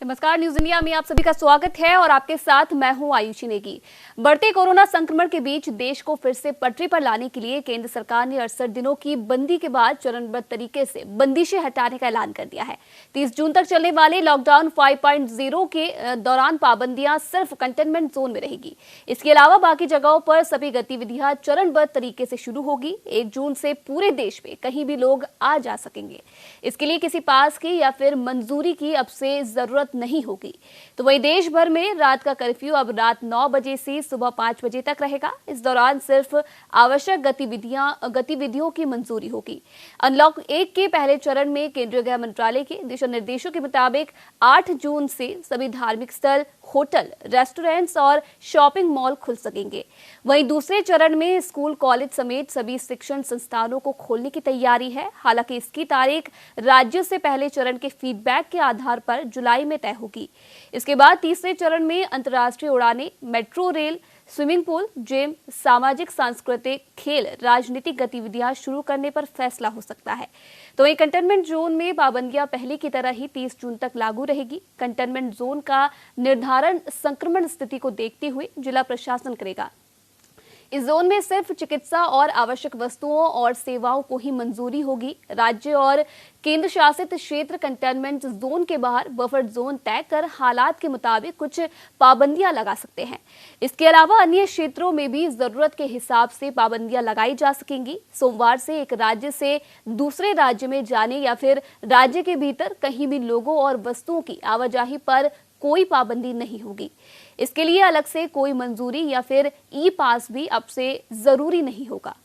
नमस्कार, news India में आप सभी का स्वागत है और आपके साथ मैं हूं आयुषी नेगी। बढ़ते कोरोना संक्रमण के बीच देश को फिर से पटरी पर लाने के लिए केंद्र सरकार ने 68 दिनों की बंदी के बाद चरणबद्ध तरीके से बंदिशें हटाने का ऐलान कर दिया है। 30 जून तक चलने वाले लॉकडाउन 5.0 के दौरान पाबंदियां सिर्फ कंटेनमेंट जोन में रहेगी। इसके अलावा बाकी जगहों पर सभी गतिविधियां चरणबद्ध तरीके से शुरू होगी। 1 जून से पूरे देश में कहीं भी लोग आ जा सकेंगे। इसके लिए किसी पास की या फिर मंजूरी की अब से जरूरत नहीं होगी। तो वही देश भर में रात का कर्फ्यू अब रात 9 बजे से सुबह 5 बजे तक रहेगा। इस दौरान सिर्फ आवश्यक गतिविधियों की मंजूरी होगी। अनलॉक 1 के पहले चरण में केंद्रीय गृह मंत्रालय के दिशा निर्देशों के मुताबिक 8 जून से सभी धार्मिक स्थल, होटल, रेस्टोरेंट्स और शॉपिंग मॉल खुल सकेंगे। वहीं दूसरे चरण में स्कूल, कॉलेज समेत सभी शिक्षण संस्थानों को खोलने की तैयारी है। हालांकि इसकी तारीख राज्यों से पहले चरण के फीडबैक के आधार पर जुलाई में तय होगी। इसके बाद तीसरे चरण में अंतर्राष्ट्रीय उड़ानें, metro rail, swimming pool, gym, सामाजिक सांस्कृतिक, खेल, राजनीतिक गतिविधियां शुरू करने पर फैसला हो सकता है। तो वहीं कंटेनमेंट जोन में पाबंदियां पहले की तरह ही 30 जून तक लागू रहेगी। कंटेनमेंट जोन का निर्धारण संक्रमण स्थिति को देखते हुए जिला प्रशासन करेगा। इस जोन में सिर्फ चिकित्सा और आवश्यक वस्तुओं और सेवाओं को ही मंजूरी होगी। राज्य और केंद्र शासित क्षेत्र कंटेनमेंट जोन के बाहर बफर जोन तय कर हालात के मुताबिक कुछ पाबंदियां लगा सकते हैं। इसके अलावा अन्य क्षेत्रों में भी जरूरत के हिसाब से पाबंदियां लगाई जा सकेंगी। सोमवार से एक राज्य से दूसरे राज्य में जाने या फिर राज्य के भीतर कहीं भी लोगों और वस्तुओं की आवाजाही पर कोई पाबंदी नहीं होगी। इसके लिए अलग से कोई मंजूरी या फिर ई पास भी अब से जरूरी नहीं होगा।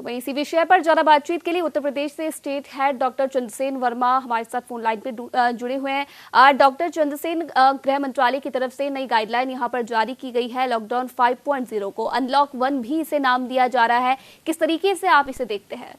तो वहीं इसी विषय पर ज्यादा बातचीत के लिए उत्तर प्रदेश से state head doctor Chandrasen Verma हमारे साथ फोन लाइन पे जुड़े हुए हैं। डॉक्टर चंद्रसेन, गृह मंत्रालय की तरफ से नई गाइडलाइन यहां पर जारी की गई है लॉकडाउन 5.0 को, अनलॉक 1 भी इसे नाम दिया जा रहा है। किस तरीके से आप इसे देखते हैं?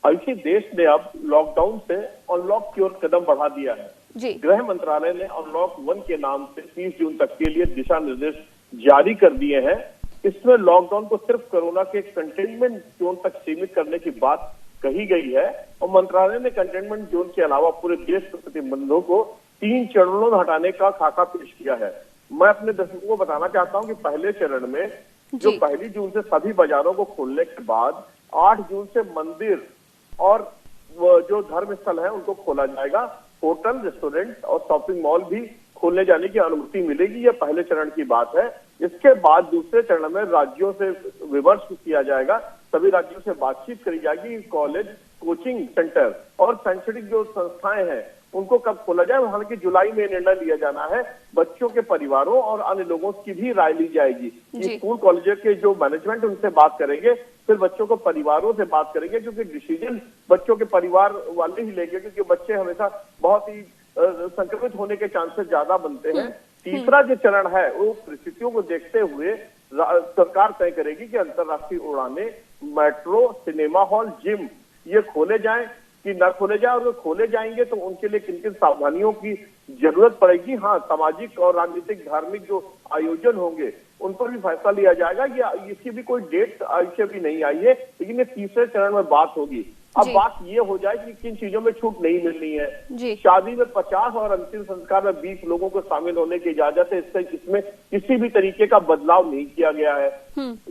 ऐसे देश ने अब लॉकडाउन से अनलॉक की ओर कदम बढ़ा दिया है जी। गृह मंत्रालय ने अनलॉक 1 के नाम से 30 जून तक के लिए दिशा निर्देश जारी कर दिए हैं। इसमें लॉकडाउन को सिर्फ कोरोना के कंटेनमेंट जोन तक सीमित करने की बात कही गई है और मंत्रालय ने कंटेनमेंट जोन के अलावा पूरे देश के प्रतिबंधों को 3 चरणों में हटाने का खाका पेश किया है। मैं अपने दर्शकों को बताना चाहता हूं कि पहले चरण में जो 1 जून से सभी बाजारों को खोलने के बाद 8 जून से मंदिर और जो धर्म स्थल है उनको खोला जाएगा। होटल, रेस्टोरेंट और शॉपिंग मॉल भी खोलने जाने की अनुमति मिलेगी। यह पहले चरण की बात है। इसके बाद दूसरे चरण में राज्यों से विमर्श किया जाएगा। सभी राज्यों से बातचीत करी जाएगी। कॉलेज, कोचिंग सेंटर और शैक्षणिक जो संस्थाएं हैं उनको कब खोला जाए, हालांकि जुलाई में निर्णय लिया जाना है। बच्चों के परिवारों और अन्य लोगों की भी राय ली जाएगी। स्कूल कॉलेज के जो मैनेजमेंट उनसे बात करेंगे, फिर बच्चों को परिवारों से बात करेंगे, क्योंकि डिसीजन बच्चों के परिवार वाले ही लेंगे, क्योंकि बच्चे हमेशा बहुत ही संक्रमित होने के चांसेस ज्यादा बनते हैं। तीसरा जो चरण है वो परिस्थितियों को देखते हुए सरकार तय करेगी कि अंतर्राष्ट्रीय उड़ानें, मेट्रो, सिनेमा हॉल, जिम ये खोले जाएं कि न खोले जाए, और वो खोले जाएंगे तो उनके लिए किन किन सावधानियों की जरूरत पड़ेगी। हाँ, सामाजिक और राजनीतिक धार्मिक जो आयोजन होंगे उन पर भी फैसला लिया जाएगा। कि इसकी भी कोई डेट ऐसे भी नहीं आई है, लेकिन ये तीसरे चरण में बात होगी। अब बात ये हो जाए कि किन चीजों में छूट नहीं मिलनी है। शादी में 50 और अंतिम संस्कार में 20 लोगों को शामिल होने की इजाजत है। इसमें किसी भी तरीके का बदलाव नहीं किया गया है।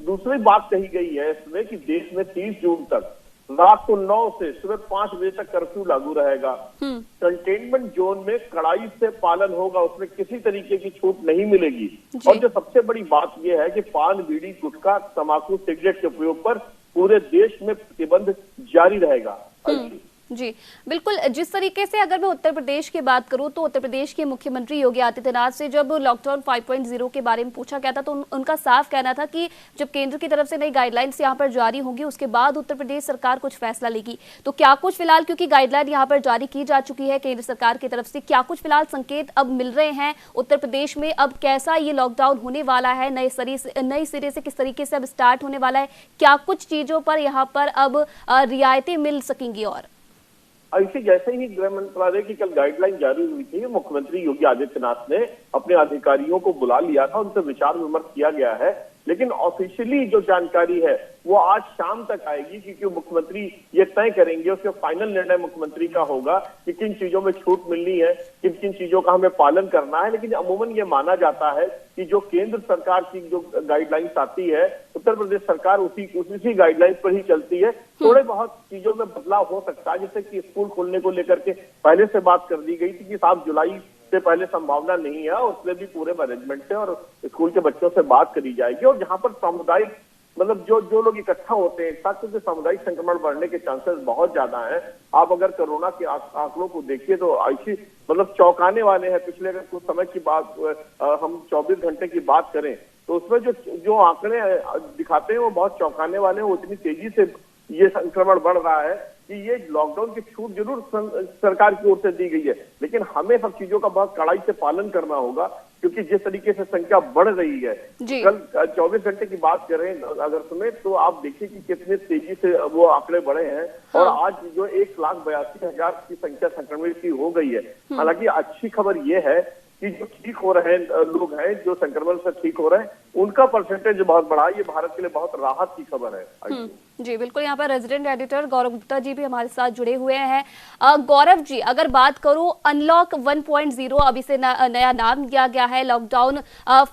दूसरी बात कही गई है इसमें कि देश में 30 जून तक रात को 9 से सुबह 5 बजे तक कर्फ्यू लागू रहेगा। कंटेनमेंट जोन में कड़ाई से पालन होगा, उसमें किसी तरीके की छूट नहीं मिलेगी। और जो सबसे बड़ी बात यह है कि पान, बीड़ी, गुटखा, तंबाकू, सिगरेट के उपयोग पर पूरे देश में प्रतिबंध जारी रहेगा। जी बिल्कुल। जिस तरीके से अगर मैं उत्तर प्रदेश की बात करूं तो उत्तर प्रदेश के मुख्यमंत्री योगी आदित्यनाथ से जब लॉकडाउन 5.0 के बारे में पूछा गया था तो उनका साफ कहना था कि जब केंद्र की तरफ से नई गाइडलाइंस यहां पर जारी होंगी उसके बाद उत्तर प्रदेश सरकार कुछ फैसला लेगी। तो क्या कुछ फिलहाल, क्योंकि गाइडलाइन यहां पर जारी की जा चुकी है केंद्र सरकार की तरफ से, क्या कुछ फिलहाल संकेत अब मिल रहे हैं उत्तर प्रदेश में? अब कैसा ये लॉकडाउन होने वाला है, नए सिरे से किस तरीके से अब स्टार्ट होने वाला है? क्या कुछ चीजों पर यहाँ पर अब रियायतें मिल सकेंगी? और ऐसे जैसे ही गृह मंत्रालय की कल गाइडलाइन जारी हुई थी, मुख्यमंत्री योगी आदित्यनाथ ने अपने अधिकारियों को बुला लिया था, उनसे विचार विमर्श किया गया है लेकिन ऑफिशियली जो जानकारी है वो आज शाम तक आएगी, क्योंकि मुख्यमंत्री ये तय करेंगे, उसके फाइनल निर्णय मुख्यमंत्री का होगा कि किन चीजों में छूट मिलनी है, किन किन चीजों का हमें पालन करना है। लेकिन अमूमन ये माना जाता है कि जो केंद्र सरकार की जो गाइडलाइंस आती है, उत्तर प्रदेश सरकार उसी गाइडलाइंस पर ही चलती है। थोड़े बहुत चीजों में बदलाव हो सकता है, जैसे कि स्कूल खोलने को लेकर के पहले से बात कर दी गई थी कि 7 जुलाई से पहले संभावना नहीं है, उसमें भी पूरे मैनेजमेंट से और स्कूल के बच्चों से बात करी जाएगी। और जहां पर सामुदायिक मतलब जो लोग इकट्ठा होते हैं, साथ ही सामुदायिक संक्रमण बढ़ने के चांसेस बहुत ज्यादा हैं। आप अगर कोरोना के आंकड़ों को देखिए तो ऐसी मतलब चौंकाने वाले हैं। पिछले अगर कुछ समय की बात हम 24 घंटे की बात करें तो उसमें जो आंकड़े दिखाते हैं वो बहुत चौंकाने वाले हैं। वो इतनी तेजी से ये संक्रमण बढ़ रहा है कि ये लॉकडाउन की छूट जरूर सरकार की ओर से दी गई है, लेकिन हमें सब चीजों का बहुत कड़ाई से पालन करना होगा, क्योंकि जिस तरीके से संख्या बढ़ रही है। कल 24 घंटे की बात करें अगर सुने तो आप देखिए कि कितने तेजी से वो आंकड़े बढ़े हैं। और आज जो 1,82,000 की संख्या संक्रमित की हो गई है। हालांकि अच्छी खबर ये है कि जो ठीक हो रहे हैं लोग हैं, जो संक्रमण से ठीक हो रहे हैं, उनका परसेंटेज बहुत बढ़ा। ये भारत के लिए बहुत राहत की खबर है। जी बिल्कुल, यहाँ पर रेजिडेंट एडिटर गौरव गुप्ता जी भी हमारे साथ जुड़े हुए हैं। गौरव जी, अगर बात करूं अनलॉक 1.0 अब इसे नया नाम दिया गया है, लॉकडाउन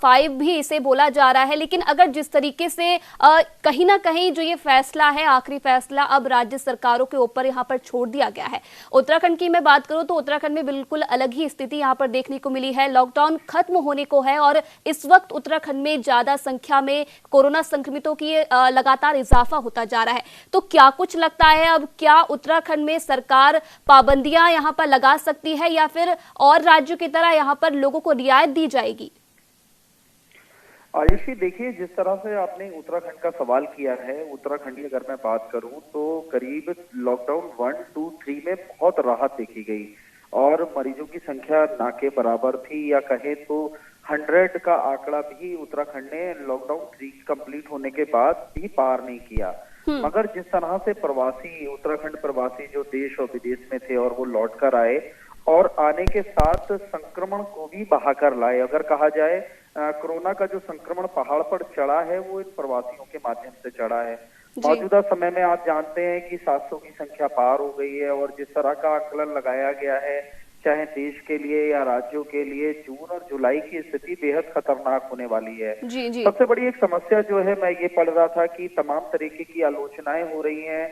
5 भी इसे बोला जा रहा है, लेकिन अगर जिस तरीके से कहीं ना कहीं जो ये फैसला है, आखिरी फैसला अब राज्य सरकारों के ऊपर यहाँ पर छोड़ दिया गया है। उत्तराखंड की मैं बात करूं तो उत्तराखंड में बिल्कुल अलग ही स्थिति यहाँ पर देखने को मिली है। लॉकडाउन खत्म होने को है और इस वक्त उत्तराखंड में ज्यादा संख्या में कोरोना संक्रमितों की लगातार इजाफा होता जा रहा है। तो क्या कुछ लगता है अब क्या उत्तराखंड में सरकार पाबंदियां यहां पर लगा सकती है या फिर और राज्यों की तरह यहां पर लोगों को रियायत दी जाएगी? आयुषी, देखिए जिस तरह से आपने उत्तराखंड का सवाल किया है, उत्तराखंड की अगर मैं बात करूं तो करीब लॉकडाउन 1, 2, 3 में बहुत राहत देखी गई और मरीजों की संख्या ना के बराबर थी, या कहे तो 100 का आंकड़ा भी उत्तराखंड ने लॉकडाउन 3 कंप्लीट होने के बाद भी पार नहीं किया। मगर जिस तरह से प्रवासी, उत्तराखंड प्रवासी जो देश और विदेश में थे और वो लौट कर आए और आने के साथ संक्रमण को भी बहाकर लाए। अगर कहा जाए कोरोना का जो संक्रमण पहाड़ पर चढ़ा है वो इन प्रवासियों के माध्यम से चढ़ा है। मौजूदा समय में आप जानते हैं कि 700 की संख्या पार हो गई है और जिस तरह का आकलन लगाया गया है, चाहे देश के लिए या राज्यों के लिए, जून और जुलाई की स्थिति बेहद खतरनाक होने वाली है। जी। सबसे बड़ी एक समस्या जो है, मैं ये पढ़ रहा था कि तमाम तरीके की आलोचनाएं हो रही हैं,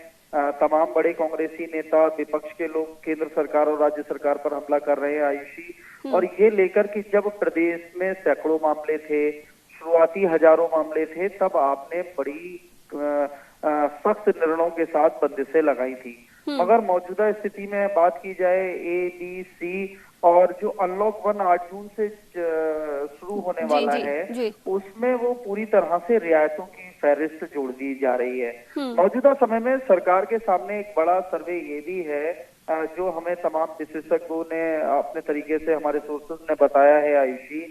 तमाम बड़े कांग्रेसी नेता, विपक्ष के लोग केंद्र सरकार और राज्य सरकार पर हमला कर रहे हैं आयुषी, और ये लेकर कि जब प्रदेश में सैकड़ों मामले थे, शुरुआती हजारों मामले थे, तब आपने बड़ी सख्त निर्णयों के साथ बंदिशें लगाई थी। मगर मौजूदा स्थिति में बात की जाए ए, बी, सी और जो अनलॉक 1 8 जून से शुरू होने वाला है, उसमें वो पूरी तरह से रियायतों की फहरिस्त जोड़ दी जा रही है। मौजूदा समय में सरकार के सामने एक बड़ा सर्वे ये भी है, जो हमें तमाम विशेषज्ञों ने अपने तरीके से, हमारे सोर्सेज ने बताया है आयुषी,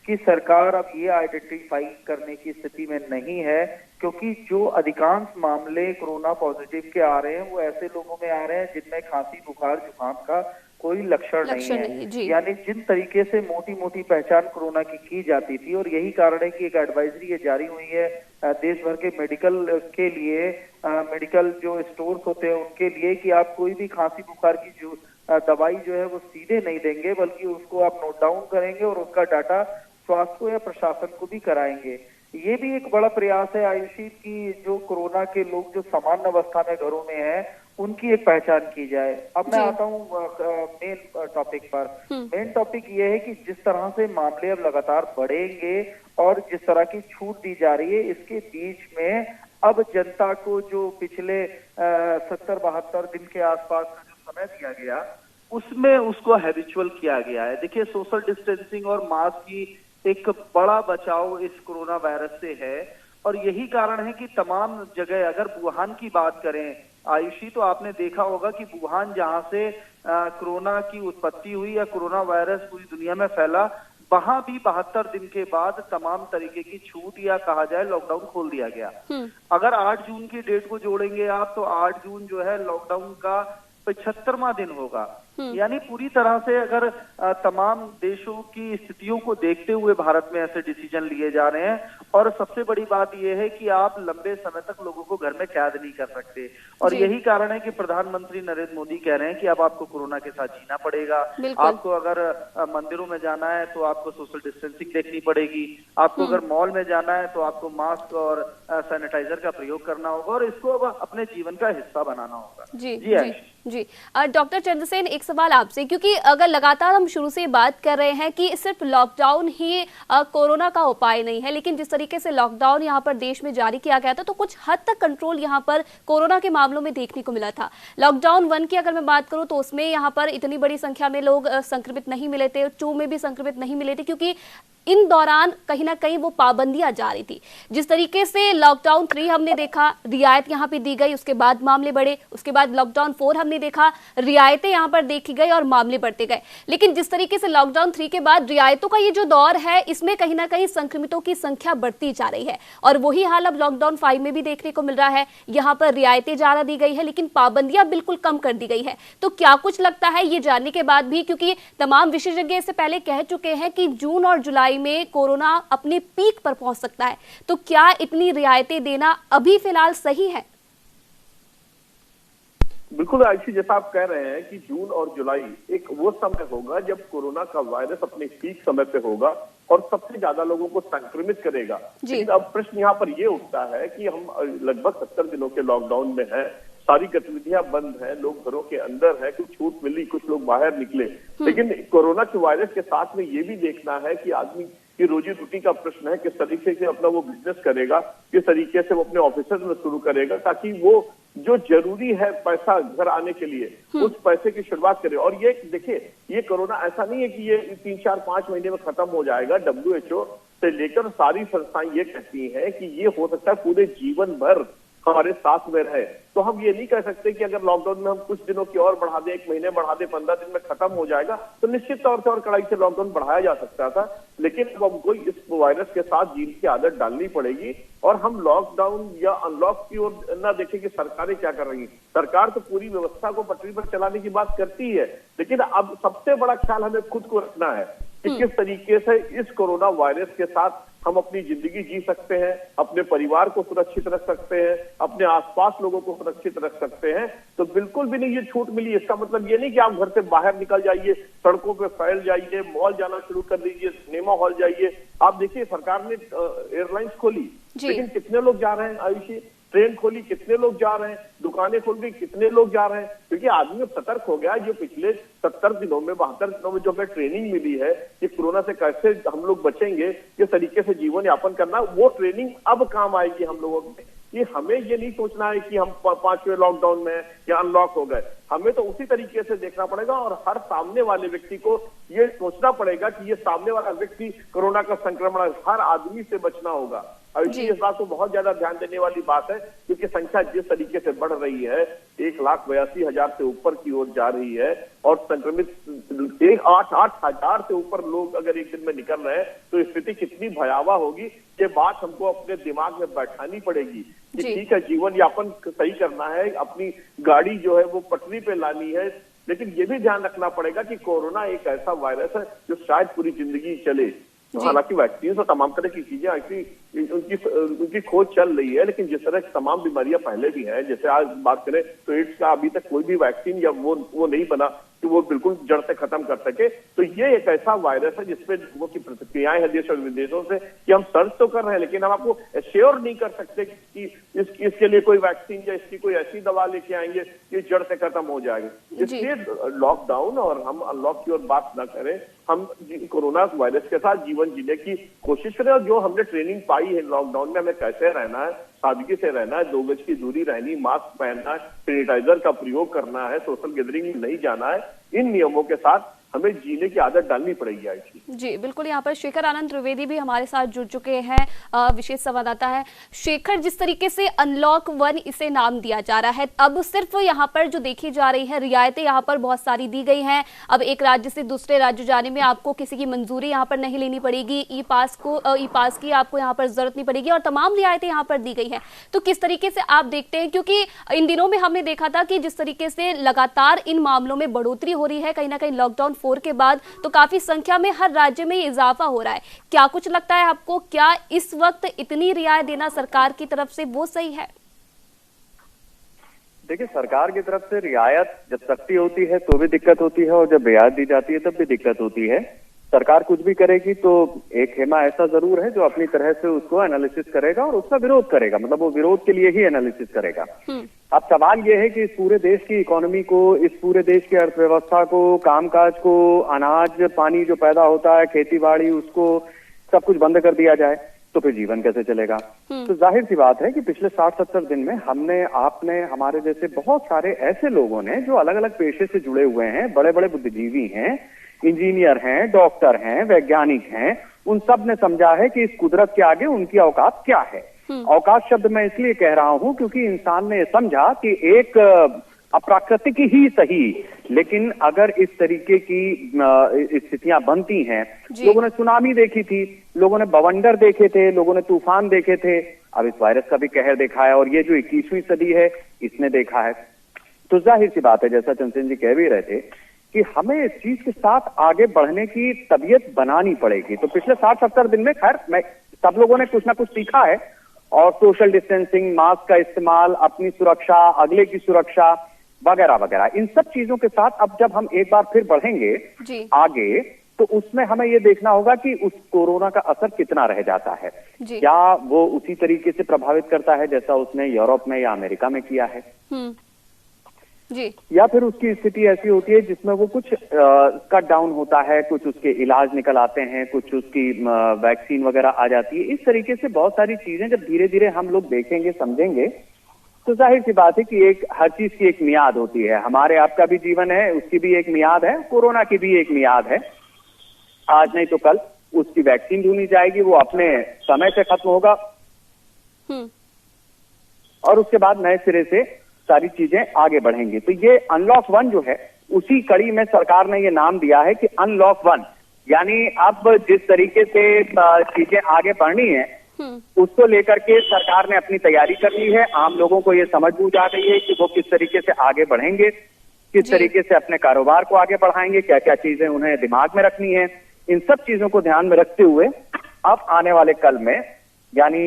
कि सरकार अब ये आइडेंटिफाई करने की स्थिति में नहीं है, क्योंकि जो अधिकांश मामले कोरोना पॉजिटिव के आ रहे हैं वो ऐसे लोगों में आ रहे हैं जिनमें खांसी, बुखार, जुकाम का कोई लक्षण नहीं है। यानी जिन तरीके से मोटी मोटी पहचान कोरोना की जाती थी, और यही कारण है कि एक एडवाइजरी ये जारी हुई है देश भर के मेडिकल के लिए, मेडिकल जो स्टोर्स होते हैं उनके लिए, कि आप कोई भी खांसी बुखार की जो दवाई जो है वो सीधे नहीं देंगे, बल्कि उसको आप नोट डाउन करेंगे और उसका डाटा स्वास्थ्य को या प्रशासन को भी कराएंगे। ये भी एक बड़ा प्रयास है आयुषी की जो कोरोना के लोग जो सामान्य अवस्था में घरों में हैं उनकी एक पहचान की जाए। अब मैं आता हूँ मेन टॉपिक पर। मेन टॉपिक ये है कि जिस तरह से मामले अब लगातार बढ़ेंगे और जिस तरह की छूट दी जा रही है, इसके बीच में अब जनता को जो पिछले 70-72 दिन के आसपास का जो समय दिया गया उसमें उसको हैबिचुअल किया गया है। देखिए, सोशल डिस्टेंसिंग और मास्क की एक बड़ा बचाव इस कोरोना वायरस से है, और यही कारण है कि तमाम जगह, अगर वुहान की बात करें आयुषी, तो आपने देखा होगा कि वुहान जहां से कोरोना की उत्पत्ति हुई या कोरोना वायरस पूरी दुनिया में फैला, वहां भी 72 दिन के बाद तमाम तरीके की छूट या कहा जाए लॉकडाउन खोल दिया गया। अगर 8 जून की डेट को जोड़ेंगे आप, तो 8 जून जो है लॉकडाउन का 75वां दिन होगा। यानी पूरी तरह से अगर तमाम देशों की स्थितियों को देखते हुए भारत में ऐसे डिसीजन लिए जा रहे हैं। और सबसे बड़ी बात यह है कि आप लंबे समय तक लोगों को घर में कैद नहीं कर सकते, और यही कारण है कि प्रधानमंत्री नरेंद्र मोदी कह रहे हैं कि अब आपको कोरोना के साथ जीना पड़ेगा। आपको अगर मंदिरों में जाना है तो आपको सोशल डिस्टेंसिंग देखनी पड़ेगी, आपको अगर मॉल में जाना है तो आपको मास्क और सैनिटाइजर का प्रयोग करना होगा, और इसको अब अपने जीवन का हिस्सा बनाना होगा। जी डॉक्टर चंद्रसेन, एक सवाल आपसे, क्योंकि अगर लगातार हम शुरू से बात कर रहे हैं कि सिर्फ लॉकडाउन ही कोरोना का उपाय नहीं है, लेकिन जिस तरीके से लॉकडाउन यहाँ पर देश में जारी किया गया था तो कुछ हद तक कंट्रोल यहाँ पर कोरोना के मामलों में देखने को मिला था। लॉकडाउन 1 की अगर मैं बात करूं तो उसमें यहाँ पर इतनी बड़ी संख्या में लोग संक्रमित नहीं मिले थे, 2 में भी संक्रमित नहीं मिले थे, क्योंकि इन दौरान कहीं ना कहीं वो पाबंदियां जा रही थी। जिस तरीके से लॉकडाउन 3 हमने देखा, रियायत यहाँ पे दी गई, उसके बाद मामले बढ़े, उसके बाद लॉकडाउन 4 हमने देखा, रियायतें यहाँ पर देखी गई और मामले बढ़ते गए। लेकिन जिस तरीके से लॉकडाउन 3 के बाद रियायतों का ये जो दौर है, इसमें कहीं ना कहीं संक्रमितों की संख्या बढ़ती जा रही है, और वही हाल अब लॉकडाउन 5 में भी देखने को मिल रहा है। यहाँ पर रियायतें ज्यादा दी गई है लेकिन पाबंदियां बिल्कुल कम कर दी गई है। तो क्या कुछ लगता है ये जानने के बाद भी, क्योंकि तमाम विशेषज्ञ इससे पहले कह चुके हैं कि जून और जुलाई में कोरोना अपने पीक पर पहुंच सकता है, तो क्या इतनी रियायतें देना अभी फिलहाल सही है? बिल्कुल आयुषी, जैसा आप कह रहे हैं कि जून और जुलाई एक वो समय होगा जब कोरोना का वायरस अपने पीक समय पे होगा और सबसे ज्यादा लोगों को संक्रमित करेगा। लेकिन अब प्रश्न यहाँ पर ये उठता है कि हम लगभग 70 दिनों के लॉकडाउन में हैं, सारी गतिविधियां बंद हैं, लोग घरों के अंदर हैं, कुछ छूट मिली, कुछ लोग बाहर निकले। लेकिन कोरोना के वायरस के साथ में ये भी देखना है कि आदमी की रोजी रोटी का प्रश्न है, किस तरीके से अपना वो बिजनेस करेगा, किस तरीके से वो अपने ऑफिस में शुरू करेगा, ताकि वो जो जरूरी है पैसा घर आने के लिए उस पैसे की शुरुआत करे। और ये देखिए, ये कोरोना ऐसा नहीं है कि ये 3, 4, 5 महीने में खत्म हो जाएगा। WHO से लेकर सारी संस्थाएं ये कहती हैं कि ये हो सकता है पूरे जीवन भर हमारे साथ में रहे। तो हम ये नहीं कह सकते कि अगर लॉकडाउन में हम कुछ दिनों की और बढ़ा दें, 1 महीने बढ़ा दें, 15 दिन में खत्म हो जाएगा, तो निश्चित तौर से और कड़ाई से लॉकडाउन बढ़ाया जा सकता था। लेकिन अब हमको इस वायरस के साथ जीने की आदत डालनी पड़ेगी, और हम लॉकडाउन या अनलॉक की ओर ना देखें कि सरकारें क्या कर रही हैं। सरकार तो पूरी व्यवस्था को पटरी पर चलाने की बात करती है, लेकिन अब सबसे बड़ा ख्याल हमें खुद को रखना है कि किस तरीके से इस कोरोना वायरस के साथ हम अपनी जिंदगी जी सकते हैं, अपने परिवार को सुरक्षित रख सकते हैं, अपने आसपास लोगों को सुरक्षित रख सकते हैं। तो बिल्कुल भी नहीं ये छूट मिली। इसका मतलब ये नहीं कि आप घर से बाहर निकल जाइए, सड़कों पे फैल जाइए, मॉल जाना शुरू कर दीजिए, सिनेमा हॉल जाइए। आप देखिए, सरकार ने एयरलाइंस खोली, लेकिन कितने लोग जा रहे हैं आयुषी? ट्रेन खोली, कितने लोग जा रहे हैं? दुकानें खोल गई, कितने लोग जा रहे हैं? क्योंकि आदमी अब सतर्क हो गया। जो पिछले 70 दिनों में, 72 दिनों में जो हमें ट्रेनिंग मिली है कि कोरोना से कैसे हम लोग बचेंगे, किस तरीके से जीवन यापन करना, वो ट्रेनिंग अब काम आएगी हम लोगों में। कि हमें ये नहीं सोचना है कि हम 5वें लॉकडाउन में या अनलॉक हो गए। हमें तो उसी तरीके से देखना पड़ेगा, और हर सामने वाले व्यक्ति को ये सोचना पड़ेगा कि ये सामने वाला व्यक्ति कोरोना का संक्रमण, हर आदमी से बचना होगा। इस बात को बहुत ज्यादा ध्यान देने वाली बात है, क्योंकि संख्या जिस तरीके से बढ़ रही है, 1,82,000 से ऊपर की ओर जा रही है, और संक्रमित 8,000 से ऊपर लोग अगर एक दिन में निकल रहे हैं, तो स्थिति कितनी भयावह होगी, ये बात हमको अपने दिमाग में बैठानी पड़ेगी कि ठीक है, जीवन यापन सही करना है, अपनी गाड़ी जो है वो पटरी पे लानी है। लेकिन ये भी ध्यान रखना पड़ेगा कि कोरोना एक ऐसा वायरस है जो शायद पूरी जिंदगी चले। हालांकि वैक्सीन और तमाम तरह की चीजें उनकी खोज चल रही है, लेकिन जिस तरह की तमाम बीमारियां पहले भी हैं, जैसे आज बात करें तो एड्स का अभी तक कोई भी वैक्सीन या वो नहीं बना कि वो बिल्कुल जड़ से खत्म कर सके। तो ये एक ऐसा वायरस है जिसपे लोगों की प्रतिक्रियाएं हैं देश और विदेशों से कि हम सर्च तो कर रहे हैं, लेकिन हम आपको एश्योर नहीं कर सकते कि इसके लिए कोई वैक्सीन या इसकी कोई ऐसी दवा लेके आएंगे कि जड़ से खत्म हो जाएगा। इसलिए लॉकडाउन और हम अनलॉक की ओर बात न करें, हम कोरोना वायरस के साथ जीवन जीने की कोशिश करें। और जो हमने ट्रेनिंग पाई है लॉकडाउन में, हमें कैसे रहना है, सादगी से रहना है, 2 गज की दूरी रहनी, मास्क पहनना है, सैनिटाइजर का प्रयोग करना है, सोशल गैदरिंग में नहीं जाना है, इन नियमों के साथ हमें जीने की आदत डालनी पड़ेगी आयुषी। जी बिल्कुल, यहाँ पर शेखर आनंद त्रिवेदी भी हमारे साथ जुड़ चुके हैं, विशेष संवाददाता है। शेखर, जिस तरीके से अनलॉक 1 इसे नाम दिया जा रहा है, अब सिर्फ यहाँ पर जो देखी जा रही है रियायतें यहाँ पर बहुत सारी दी गई हैं। अब एक राज्य से दूसरे राज्य जाने में आपको किसी की मंजूरी यहाँ पर नहीं लेनी पड़ेगी, ई पास की आपको यहाँ पर जरूरत नहीं पड़ेगी और तमाम रियायतें यहाँ पर दी गई हैं। तो किस तरीके से आप देखते हैं, क्योंकि इन दिनों में हमने देखा था कि जिस तरीके से लगातार इन मामलों में बढ़ोतरी हो रही है, कहीं ना कहीं लॉकडाउन 4 के बाद तो काफी संख्या में हर राज्य में इजाफा हो रहा है। क्या कुछ लगता है आपको, क्या इस वक्त इतनी रियायत देना सरकार की तरफ से वो सही है? देखिए, सरकार की तरफ से रियायत जब सख्ती होती है तो भी दिक्कत होती है और जब रियायत दी जाती है तब भी दिक्कत होती है। सरकार कुछ भी करेगी तो एक हेमा ऐसा जरूर है जो अपनी तरह से उसको एनालिसिस करेगा और उसका विरोध करेगा, मतलब वो विरोध के लिए ही एनालिसिस करेगा। अब सवाल ये है कि इस पूरे देश की इकोनॉमी को, इस पूरे देश की अर्थव्यवस्था को, कामकाज को, अनाज पानी जो पैदा होता है, खेती बाड़ी, उसको सब कुछ बंद कर दिया जाए तो फिर जीवन कैसे चलेगा? तो जाहिर सी बात है कि पिछले 60-70 दिन में हमने, आपने, हमारे जैसे बहुत सारे ऐसे लोगों ने जो अलग अलग पेशे से जुड़े हुए हैं, बड़े बड़े बुद्धिजीवी हैं, इंजीनियर हैं, डॉक्टर हैं, वैज्ञानिक हैं, उन सब ने समझा है कि इस कुदरत के आगे उनकी औकात क्या है। औकात शब्द मैं इसलिए कह रहा हूं क्योंकि इंसान ने समझा कि एक अप्राकृतिक ही सही, लेकिन अगर इस तरीके की स्थितियां बनती हैं, लोगों ने सुनामी देखी थी, लोगों ने बवंडर देखे थे, लोगों ने तूफान देखे थे, अब इस वायरस का भी कहर देखा है और ये जो 21वीं सदी है इसने देखा है। तो जाहिर सी बात है, जैसा चंद्रसेन जी कह भी रहे थे, कि हमें इस चीज के साथ आगे बढ़ने की तबीयत बनानी पड़ेगी। तो पिछले 60-70 दिन में खैर सब लोगों ने कुछ ना कुछ सीखा है और सोशल डिस्टेंसिंग, मास्क का इस्तेमाल, अपनी सुरक्षा, अगले की सुरक्षा वगैरह वगैरह, इन सब चीजों के साथ अब जब हम एक बार फिर बढ़ेंगे आगे तो उसमें हमें ये देखना होगा कि उस कोरोना का असर कितना रह जाता है। क्या वो उसी तरीके से प्रभावित करता है जैसा उसने यूरोप में या अमेरिका में किया है, जी, या फिर उसकी स्थिति ऐसी होती है जिसमें वो कुछ कट डाउन होता है, कुछ उसके इलाज निकल आते हैं, कुछ उसकी वैक्सीन वगैरह आ जाती है। इस तरीके से बहुत सारी चीजें जब धीरे धीरे हम लोग देखेंगे, समझेंगे, तो जाहिर सी बात है कि एक हर चीज की एक मियाद होती है। हमारे आपका भी जीवन है, उसकी भी एक मियाद है, कोरोना की भी एक मियाद है। आज नहीं तो कल उसकी वैक्सीन ढूंढी जाएगी, वो अपने समय से खत्म होगा और उसके बाद नए सिरे से सारी चीजें आगे बढ़ेंगी। तो ये अनलॉक 1 जो है, उसी कड़ी में सरकार ने ये नाम दिया है कि अनलॉक 1, यानी अब जिस तरीके से चीजें आगे बढ़नी है उसको लेकर के सरकार ने अपनी तैयारी कर ली है। आम लोगों को ये समझ बूझ आ गई है कि वो किस तरीके से आगे बढ़ेंगे, किस तरीके से अपने कारोबार को आगे बढ़ाएंगे, क्या क्या चीजें उन्हें दिमाग में रखनी है। इन सब चीजों को ध्यान में रखते हुए अब आने वाले कल में, यानी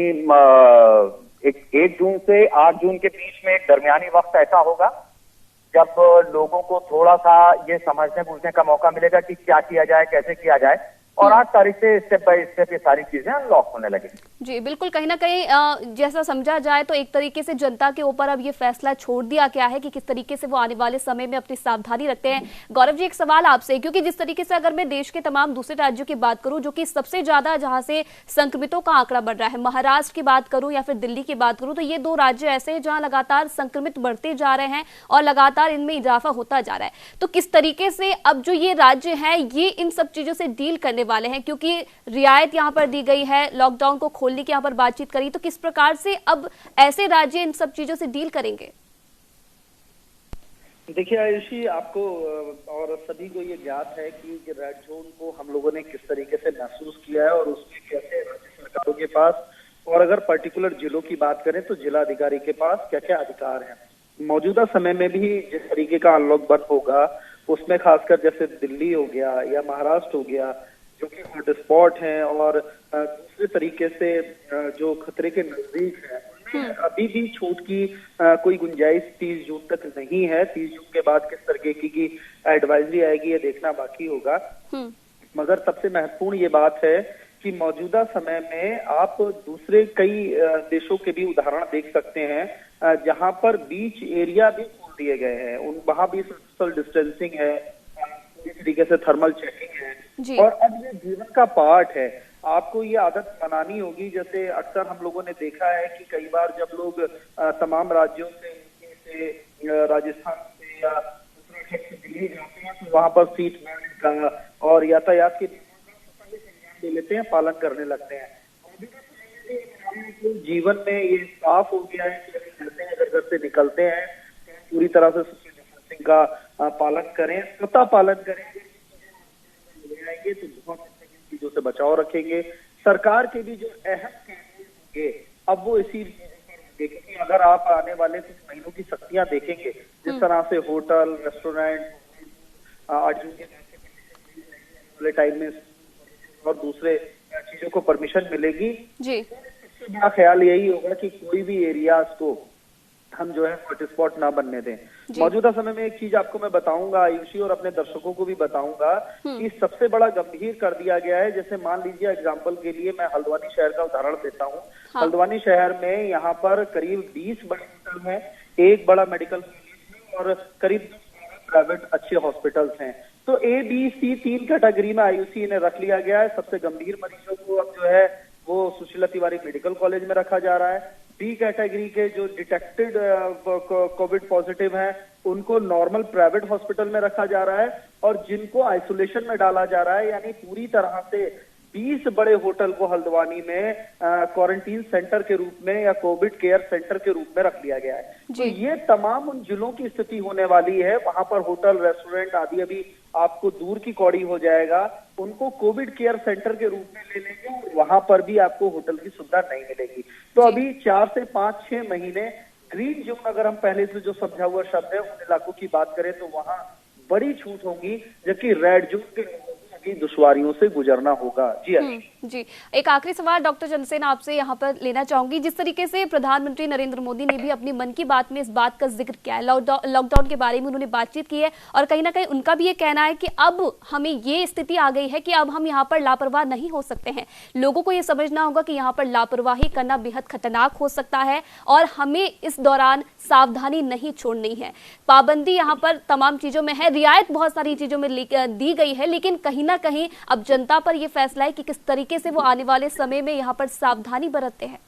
1 जून से 8 जून के बीच में एक दरमियानी वक्त ऐसा होगा जब लोगों को थोड़ा सा ये समझने बूझने का मौका मिलेगा कि क्या किया जाए, कैसे किया जाए, और 8 तारीख से स्टेप बाय स्टेप ये सारी चीजें अनलॉक होने लगेंगी। जी बिल्कुल, कहीं ना कहीं जैसा समझा जाए तो एक तरीके से जनता के ऊपर अब ये फैसला छोड़ दिया गया है कि किस तरीके से वो आने वाले समय में अपनी सावधानी रखते हैं। गौरव जी, एक सवाल आपसे, क्योंकि जिस तरीके से अगर मैं देश के तमाम दूसरे राज्यों की बात करूं जो कि सबसे ज्यादा जहां से संक्रमितों का आंकड़ा बढ़ रहा है, महाराष्ट्र की बात करूं या फिर दिल्ली की बात करूं, तो ये 2 राज्य ऐसे हैं जहां लगातार संक्रमित बढ़ते जा रहे हैं और लगातार इनमें इजाफा होता जा रहा है। तो किस तरीके से अब जो ये राज्य है ये इन सब चीजों से डील करने वाले हैं, क्योंकि रियायत यहाँ पर दी गई है, लॉकडाउन को खोलने की यहाँ पर बातचीत करी, तो किस प्रकार से अब ऐसे राज्य इन सब चीजों से डील करेंगे? देखिए आयुषी, आपको और सभी को ये ज्ञात है कि रेड जोन को हम लोगों ने किस तरीके से महसूस किया है और उसमें कैसे राज्य सरकारों के पास, और अगर पर्टिकुलर जिलों की बात करें तो जिला अधिकारी के पास क्या क्या अधिकार हैं। मौजूदा समय में भी जिस तरीके का अनलॉक बंद होगा उसमें खासकर जैसे दिल्ली हो गया या महाराष्ट्र हो गया जो कि हॉटस्पॉट हैं और दूसरे तरीके से जो खतरे के नजदीक है, अभी भी छूट की कोई गुंजाइश 30 जून तक नहीं है। 30 जून के बाद किस तरीके की एडवाइजरी आएगी ये देखना बाकी होगा। मगर सबसे महत्वपूर्ण ये बात है कि मौजूदा समय में आप दूसरे कई देशों के भी उदाहरण देख सकते हैं जहां पर बीच एरिया भी खोल दिए गए हैं, वहां भी सोशल डिस्टेंसिंग है, इस तरीके से थर्मल चेकिंग है और अब ये जीवन का पार्ट है। आपको ये आदत बनानी होगी। जैसे अक्सर हम लोगों ने देखा है कि कई बार जब लोग तमाम राज्यों से राजस्थान से या दिल्ली जाते हैं तो वहां पर सीट बेल्ट का और यातायात के दे लेते हैं, पालन करने लगते हैं। जीवन में ये साफ हो गया है कि अगर घर से निकलते हैं तो पूरी तरह से सोशल डिस्टेंसिंग का पालन करें, स्वतः पालन करेंगे तो बहुत चीजों से बचाव रखेंगे। सरकार के भी जो अहम कानून होंगे अब वो इसी क्योंकि अगर आप आने वाले कुछ महीनों की सख्तियां देखेंगे, जिस तरह से होटल, रेस्टोरेंट वाले टाइम में और दूसरे चीजों को परमिशन मिलेगी जी, सबसे बड़ा ख्याल यही होगा कि कोई भी एरियाज को हम जो है हॉटस्पॉट ना बनने दें। मौजूदा समय में एक चीज आपको मैं बताऊंगा आयुषी, और अपने दर्शकों को भी बताऊंगा कि सबसे बड़ा गंभीर कर दिया गया है। जैसे मान लीजिए एग्जांपल के लिए मैं हल्द्वानी शहर का उदाहरण देता हूं। हाँ। हल्द्वानी शहर में यहाँ पर करीब 20 बड़े होटल हैं, एक बड़ा मेडिकल कॉलेज है और करीब प्राइवेट अच्छे हॉस्पिटल्स हैं। तो ए, बी, सी 3 कैटेगरी में आयुषी इन्हें रख लिया गया है। सबसे गंभीर मरीजों को अब जो है वो सुशीला तिवारी मेडिकल कॉलेज में रखा जा रहा है। बी कैटेगरी के जो डिटेक्टेड कोविड पॉजिटिव हैं उनको नॉर्मल प्राइवेट हॉस्पिटल में रखा जा रहा है, और जिनको आइसोलेशन में डाला जा रहा है, यानी पूरी तरह से 20 बड़े होटल को हल्द्वानी में क्वारंटीन सेंटर के रूप में या कोविड केयर सेंटर के रूप में रख लिया गया है। तो ये तमाम उन जिलों की स्थिति होने वाली है। वहां पर होटल, रेस्टोरेंट आदि अभी आपको दूर की कौड़ी हो जाएगा, उनको कोविड केयर सेंटर के रूप में ले लेंगे और वहां पर भी आपको होटल की सुविधा नहीं मिलेगी। तो अभी 4 से 5-6 महीने ग्रीन जोन, अगर हम पहले से जो समझा हुआ शब्द है उन इलाकों की बात करें तो वहां बड़ी छूट होगी, जबकि रेड जोन के लोगों को दुश्वारियों से गुजरना होगा। जी एक आखिरी सवाल डॉक्टर चंद्रसेन आपसे यहाँ पर लेना चाहूंगी। जिस तरीके से प्रधानमंत्री नरेंद्र मोदी ने भी अपनी मन की बात में इस बात का जिक्र किया है, लॉकडाउन के बारे में उन्होंने बातचीत की है, और कहीं ना कहीं उनका भी ये कहना है कि अब हमें ये स्थिति आ गई है कि अब हम यहाँ पर लापरवाह नहीं हो सकते हैं। लोगों को ये समझना होगा कि यहाँ पर लापरवाही करना बेहद खतरनाक हो सकता है और हमें इस दौरान सावधानी नहीं छोड़नी है। पाबंदी यहाँ पर तमाम चीजों में है, रियायत बहुत सारी चीजों में दी गई है, लेकिन कहीं ना कहीं अब जनता पर यह फैसला है कि किस तरीके से वो आने वाले समय में यहाँ पर सावधानी बरतते हैं।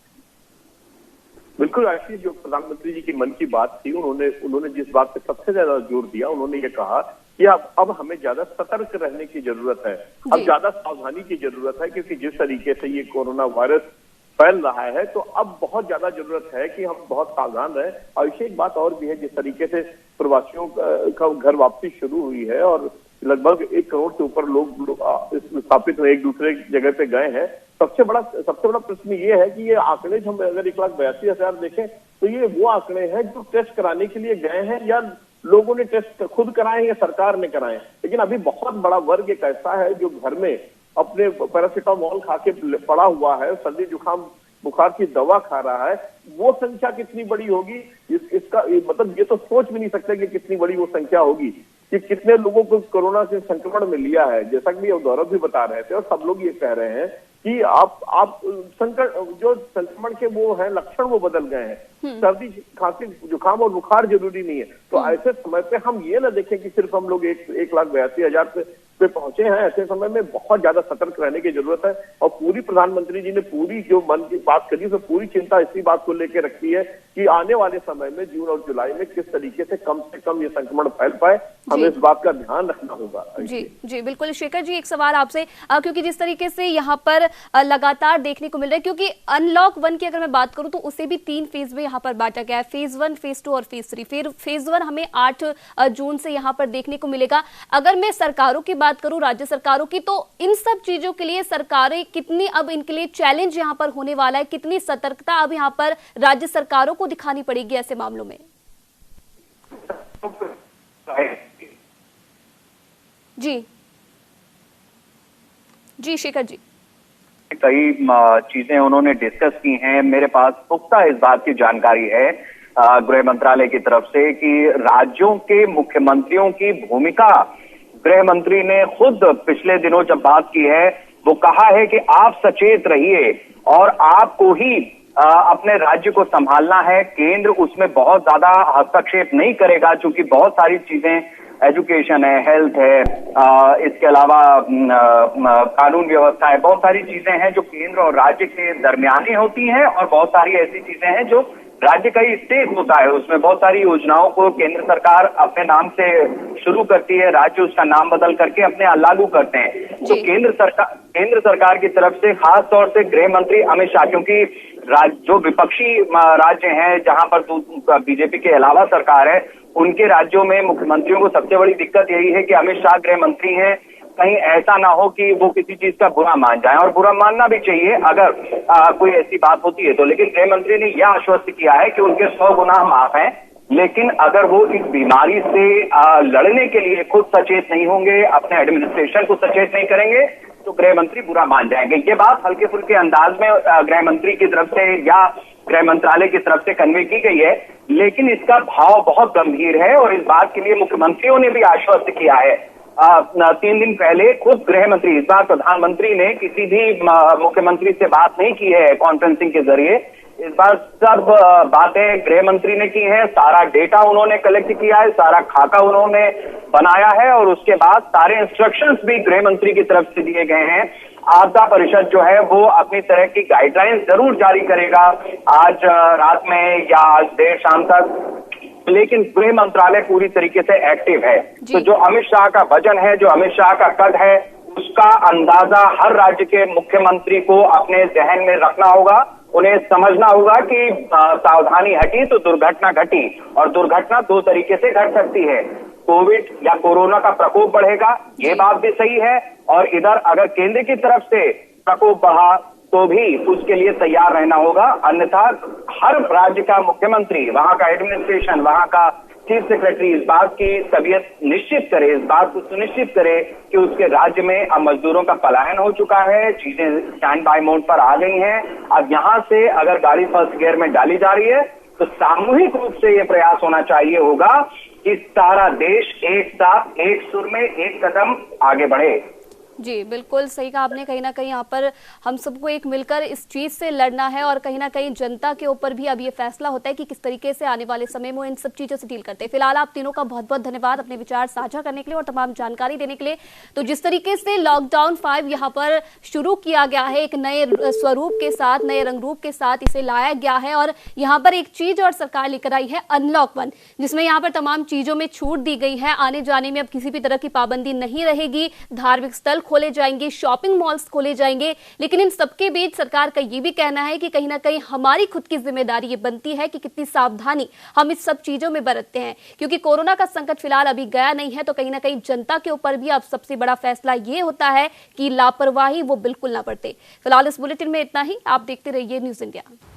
बिल्कुल ऐसी जो प्रधानमंत्री जी की मन की बात थी, उन्होंने जिस बात पे सबसे ज्यादा जोर दिया, उन्होंने ये कहा कि अब हमें ज्यादा सतर्क रहने की जरूरत है, अब ज्यादा सावधानी की जरूरत है, क्योंकि जिस तरीके से ये कोरोना वायरस फैल रहा है तो अब बहुत ज्यादा जरूरत है कि हम बहुत सावधान रहें। और एक बात और भी है, जिस तरीके से प्रवासियों का घर वापसी शुरू हुई है और लगभग 1 करोड़ से ऊपर लोग स्थापित हुए, एक दूसरे जगह पे गए हैं। सबसे बड़ा प्रश्न ये है कि ये आंकड़े हम अगर 1,82,000 देखें तो ये वो आंकड़े हैं जो टेस्ट कराने के लिए गए हैं, या लोगों ने टेस्ट खुद कराए या सरकार ने कराए। लेकिन अभी बहुत बड़ा वर्ग एक ऐसा है जो घर में अपने पैरासिटामोल खा के पड़ा हुआ है, सर्दी जुकाम बुखार की दवा खा रहा है। वो संख्या कितनी बड़ी होगी इसका मतलब ये तो सोच भी नहीं सकते कि कितनी बड़ी वो संख्या होगी, कि कितने लोगों को कोरोना से संक्रमण में लिया है। जैसा कि गौरव भी बता रहे थे और सब लोग ये कह रहे हैं कि आप संकट जो संक्रमण के वो है लक्षण वो बदल गए हैं। सर्दी खांसी जुकाम और बुखार जरूरी नहीं है। तो ऐसे समय पे हम ये ना देखें कि सिर्फ हम लोग 1,82,000 पे पहुंचे हैं। ऐसे समय में बहुत ज्यादा सतर्क रहने की जरूरत है। और पूरी प्रधानमंत्री जी ने पूरी जो मन की बात करी उसमें पूरी चिंता इसी बात को लेकर रखी है कि आने वाले समय में जून और जुलाई में किस तरीके से कम ये संक्रमण फैल पाए, हमें इस बात का ध्यान रखना होगा। जी बिल्कुल। शेखर जी, एक सवाल आपसे, क्योंकि जिस तरीके से यहाँ पर लगातार देखने को मिल रहा है, क्योंकि अनलॉक 1 की अगर मैं बात करूं तो उसे भी 3 फेज में यहाँ पर बांटा गया है, फेज 1, फेज 2 और फेज 3। फिर फेज 1 हमें 8 जून से यहाँ पर देखने को मिलेगा। अगर मैं सरकारों की बात करूं, राज्य सरकारों की, तो इन सब चीजों के लिए सरकारें कितनी अब इनके लिए चैलेंज यहाँ पर होने वाला है, कितनी सतर्कता अब यहाँ पर राज्य सरकारों को दिखानी पड़ेगी ऐसे मामलों में? जी शेखर जी, कई चीजें उन्होंने डिस्कस की हैं। मेरे पास पुख्ता इस बात की जानकारी है गृह मंत्रालय की तरफ से कि राज्यों के मुख्यमंत्रियों की भूमिका गृह मंत्री ने खुद पिछले दिनों जब बात की है, वो कहा है कि आप सचेत रहिए और आपको ही अपने राज्य को संभालना है। केंद्र उसमें बहुत ज्यादा हस्तक्षेप नहीं करेगा, क्योंकि बहुत सारी चीजें, एजुकेशन है, हेल्थ है, इसके अलावा कानून व्यवस्था है, बहुत सारी चीजें हैं जो केंद्र और राज्य के दरमियानी होती हैं, और बहुत सारी ऐसी चीजें हैं जो राज्य कई स्टेट होता है, उसमें बहुत सारी योजनाओं को केंद्र सरकार अपने नाम से शुरू करती है, राज्य उसका नाम बदल करके अपने यहाँ लागू करते हैं। तो केंद्र सरकार की तरफ से खास तौर से गृह मंत्री अमित शाह, क्योंकि जो विपक्षी राज्य हैं जहां पर बीजेपी के अलावा सरकार है, उनके राज्यों में मुख्यमंत्रियों को सबसे बड़ी दिक्कत यही है कि अमित शाह गृह मंत्री हैं, कहीं ऐसा ना हो कि वो किसी चीज का बुरा मान जाए, और बुरा मानना भी चाहिए अगर कोई ऐसी बात होती है तो। लेकिन गृह मंत्री ने यह आश्वस्त किया है कि उनके 100 गुनाह माफ हैं, लेकिन अगर वो इस बीमारी से लड़ने के लिए खुद सचेत नहीं होंगे, अपने एडमिनिस्ट्रेशन को सचेत नहीं करेंगे, तो गृह मंत्री बुरा मान जाएंगे। ये बात हल्के फुल्के अंदाज में गृह मंत्री की तरफ से या गृह मंत्रालय की तरफ से कन्वे की गई है, लेकिन इसका भाव बहुत गंभीर है और इस बात के लिए मुख्यमंत्रियों ने भी आश्वस्त किया है। 3 दिन पहले खुद गृह मंत्री, इस बार प्रधानमंत्री ने किसी भी मुख्यमंत्री से बात नहीं की है कॉन्फ्रेंसिंग के जरिए, इस बार सब बातें गृह मंत्री ने की हैं, सारा डेटा उन्होंने कलेक्ट किया है, सारा खाका उन्होंने बनाया है और उसके बाद सारे इंस्ट्रक्शंस भी गृह मंत्री की तरफ से दिए गए हैं। आपदा परिषद जो है वो अपनी तरह की गाइडलाइंस जरूर जारी करेगा आज रात में या आज देर शाम तक, लेकिन गृह मंत्रालय पूरी तरीके से एक्टिव है। तो जो अमित शाह का वजन है, जो अमित शाह का कद है, उसका अंदाजा हर राज्य के मुख्यमंत्री को अपने जहन में रखना होगा। उन्हें समझना होगा कि सावधानी हटी तो दुर्घटना घटी, और दुर्घटना 2 तरीके से घट सकती है, कोविड या कोरोना का प्रकोप बढ़ेगा, ये बात भी सही है, और इधर अगर केंद्र की तरफ से प्रकोप बढ़ा तो भी उसके लिए तैयार रहना होगा। अन्यथा हर राज्य का मुख्यमंत्री, वहां का एडमिनिस्ट्रेशन, वहां का चीफ सेक्रेटरी इस बात की तबीयत निश्चित करे, इस बात को सुनिश्चित करे कि उसके राज्य में अब मजदूरों का पलायन हो चुका है, चीजें स्टैंड बाय मोड पर आ गई हैं। अब यहां से अगर गाड़ी फर्स्ट गियर में डाली जा रही है तो सामूहिक रूप से ये प्रयास होना चाहिए होगा कि सारा देश एक साथ, एक सुर में, एक कदम आगे बढ़े। जी बिल्कुल सही कहा आपने। कहीं ना कहीं यहाँ पर हम सबको एक मिलकर इस चीज से लड़ना है और कहीं ना कहीं जनता के ऊपर भी अब ये फैसला होता है कि किस तरीके से आने वाले समय में इन सब चीजों से डील करते हैं। फिलहाल आप तीनों का बहुत बहुत धन्यवाद अपने विचार साझा करने के लिए और तमाम जानकारी देने के लिए। तो जिस तरीके से लॉकडाउन 5 यहाँ पर शुरू किया गया है, एक नए स्वरूप के साथ, नए रंग रूप के साथ इसे लाया गया है, और यहाँ पर एक चीज और सरकार लेकर आई है अनलॉक 1, जिसमें यहाँ पर तमाम चीजों में छूट दी गई है। आने जाने में अब किसी भी तरह की पाबंदी नहीं रहेगी, धार्मिक स्थल खोले जाएंगे, शॉपिंग मॉल्स खोले जाएंगे, लेकिन इन सबके बीच सरकार का ये भी कहना है कि कहीं ना कहीं हमारी खुद की जिम्मेदारी ये बनती है कि कितनी सावधानी हम इस सब चीजों में बरतते हैं, क्योंकि कोरोना का संकट फिलहाल अभी गया नहीं है। तो कहीं ना कहीं जनता के ऊपर भी अब सबसे बड़ा फैसला ये होता है कि लापरवाही वो बिल्कुल ना बरते। फिलहाल इस बुलेटिन में इतना ही। आप देखते रहिए न्यूज़ इंडिया।